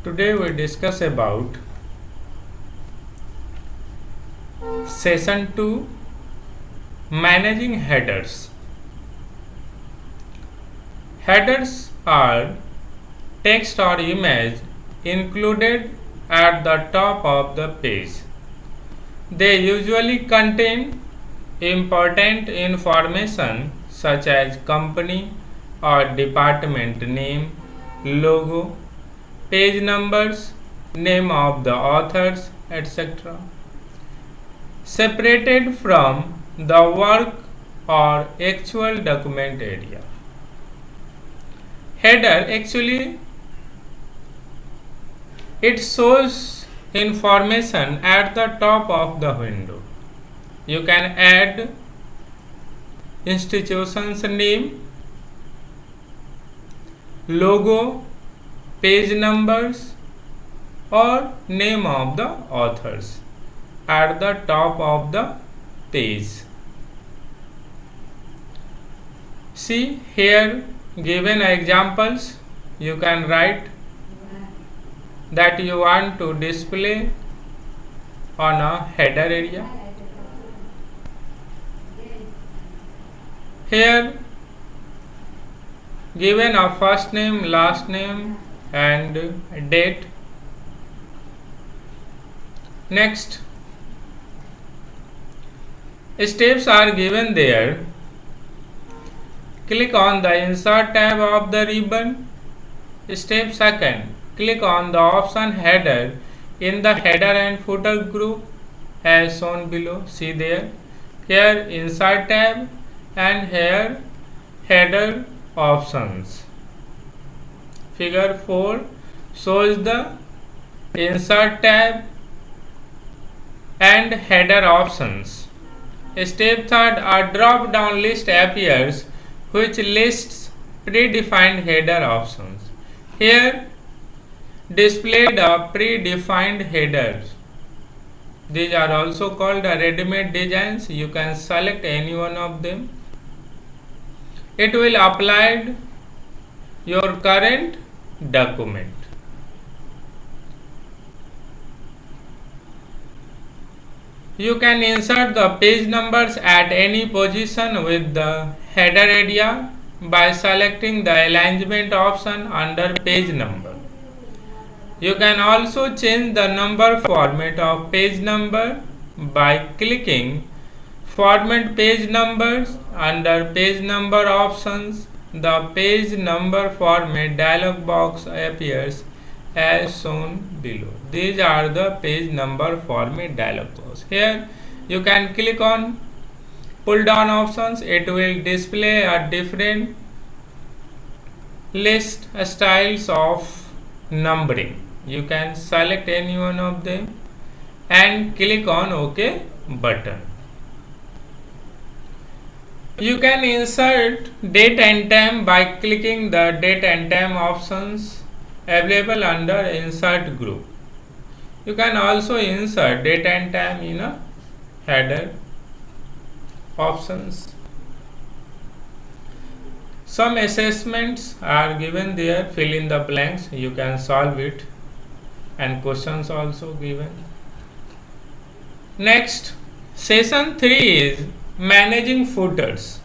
Today we discuss about session 2, managing headers. Headers are text or image included at the top of the page. They usually contain important information such as company or department name, logo, page numbers, name of the authors, etc. Separated from the work or actual document area. Header actually it shows information at the top of the window. You can add institution's name, logo, page numbers or name of the authors at the top of the page. See here given examples, you can write that you want to display on a header area. Here given a first name, last name and date. Next, steps are given there. Click on the insert tab of the ribbon. Step second, click on the option header in the header and footer group as shown below. See there, here insert tab and here header options. Figure 4 shows the insert tab and header options. Step third, a drop down list appears which lists predefined header options. Here displayed are predefined headers. These are also called ready-made designs. You can select any one of them. It will apply your current document. You can insert the page numbers at any position with the header area by selecting the alignment option under page number. You can also change the number format of page number by clicking Format Page Numbers under Page Number options. The page number format dialog box appears as shown below. These are the page number format dialog box. Here you can click on pull down options. It will display a different list styles of numbering. You can select any one of them and click on OK button. You can insert date and time by clicking the date and time options available under insert group. You can also insert date and time in a header options. Some assessments are given there, fill in the blanks, you can solve it, and questions also given. Next, session 3 is managing footers.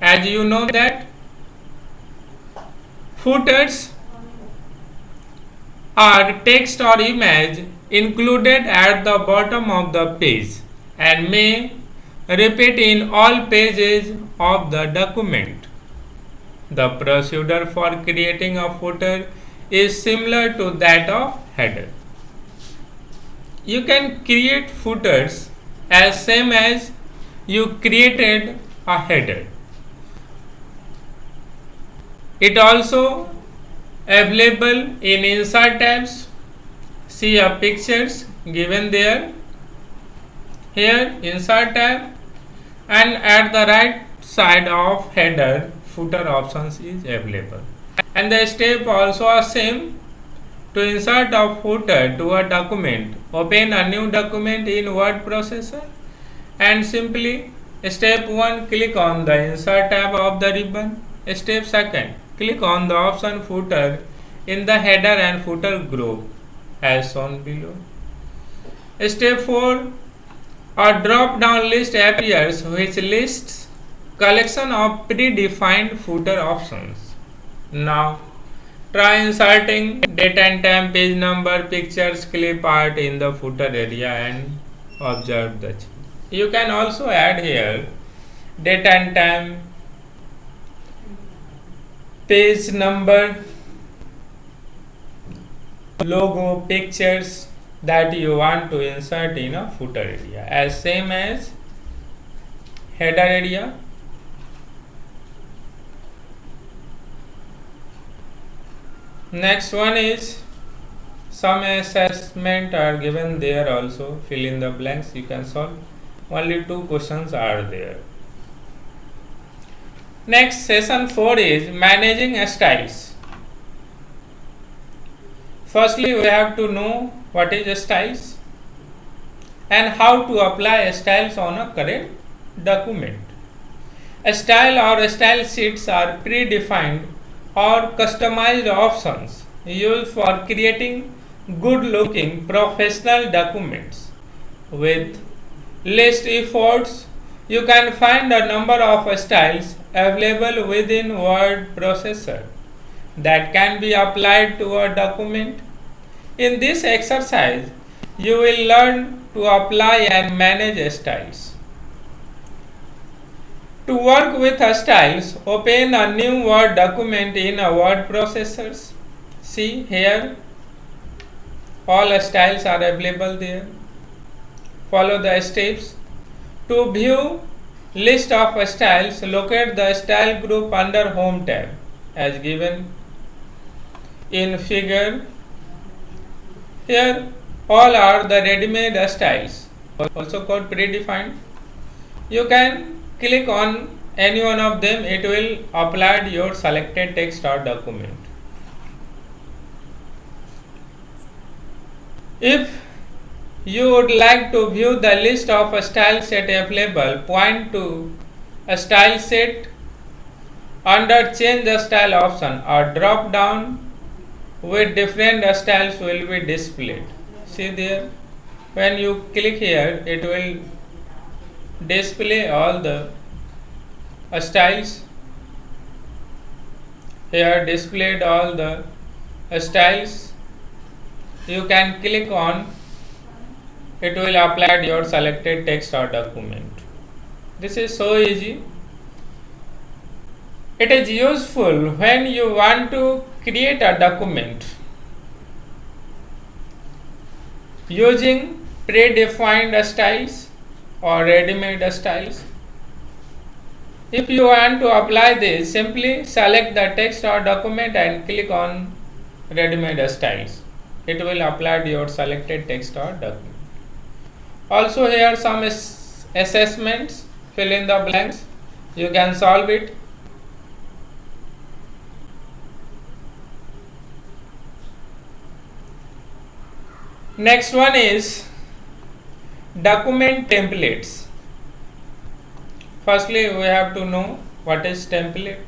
As you know that footers are text or image included at the bottom of the page and may repeat in all pages of the document. The procedure for creating a footer is similar to that of header. You can create footers as same as you created a header. It also available in insert tabs. See a pictures given there. Here insert tab and at the right side of header footer options is available. And the step also are same. To insert a footer to a document, open a new document in word processor and simply step 1 click on the insert tab of the ribbon. Step 2 click on the option footer in the header and footer group as shown below. Step 4. A drop down list appears which lists collection of predefined footer options. Now try inserting date and time, page number, pictures, clip art in the footer area and observe the change. You can also add here date and time, page number, logo, pictures that you want to insert in a footer area as same as header area. Next one is some assessment are given there also, fill in the blanks, you can solve. Only 2 questions are there. Next, session 4 is managing styles. Firstly, we have to know what is styles and how to apply styles on a current document. A style or style sheets are predefined or customized options used for creating good looking professional documents. With least efforts, you can find a number of styles available within word processor that can be applied to a document. In this exercise, you will learn to apply and manage styles. To work with styles, open a new Word document in a word processor. See here, all styles are available there. Follow the steps. To view list of styles, locate the style group under Home tab as given in figure. Here all are the ready-made styles, also called predefined. You can click on any one of them, it will upload your selected text or document. If you would like to view the list of a style set available, point to a style set under change the style option. A drop down with different styles will be displayed. See there, when you click here, it will display all the styles. Here displayed all the styles. You can click on, it will apply your selected text or document. This is so easy. It is useful when you want to create a document using predefined styles or ready-made styles. If you want to apply this, simply select the text or document and click on ready-made styles. It will apply your selected text or document. Also here some assessments, fill in the blanks, you can solve it. Next one is document templates. Firstly, we have to know what is template.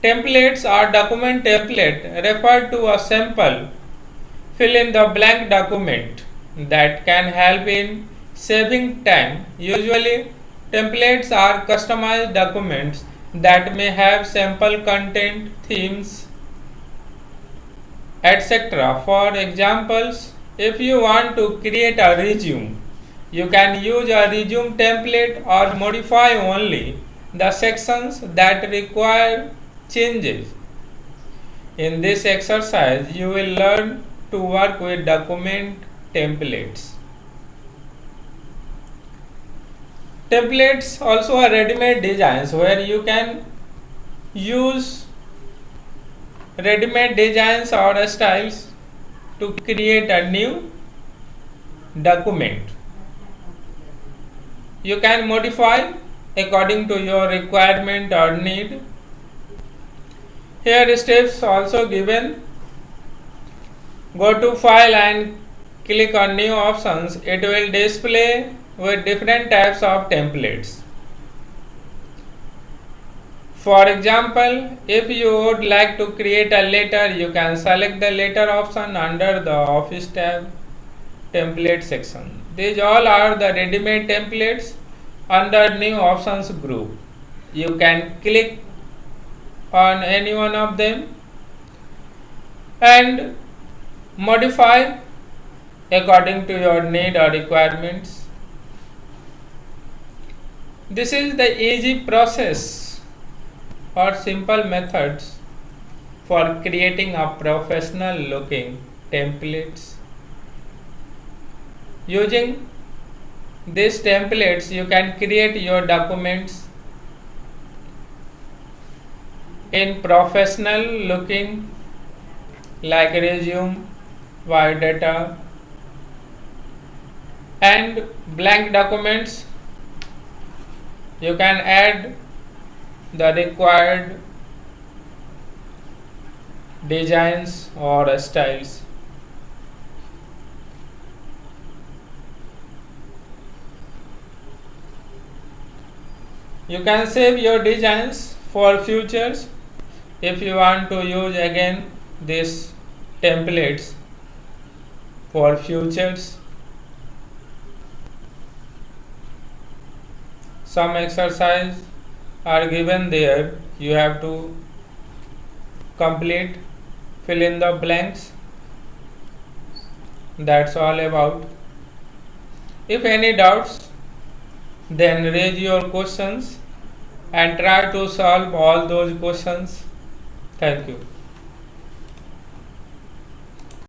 Templates are document template referred to a sample fill in the blank document that can help in saving time. Usually, templates are customized documents that may have sample content, themes, etc. For examples, if you want to create a resume, you can use a resume template or modify only the sections that require changes. In this exercise, you will learn to work with document templates. Templates also are ready-made designs where you can use ready-made designs or styles to create a new document. You can modify according to your requirement or need. Here steps also given. Go to file and click on new options. It will display with different types of templates. For example, if you would like to create a letter, you can select the letter option under the Office tab template section. These all are the ready-made templates under new options group. You can click on any one of them and modify according to your need or requirements. This is the easy process or simple methods for creating a professional looking templates. Using these templates, you can create your documents in professional looking like resume, biodata, and blank documents. You can add the required designs or styles. You can save your designs for futures if you want to use again these templates for futures. Some exercise are given there. You have to complete, fill in the blanks. That's all about. If any doubts, then raise your questions and try to solve all those questions. Thank you.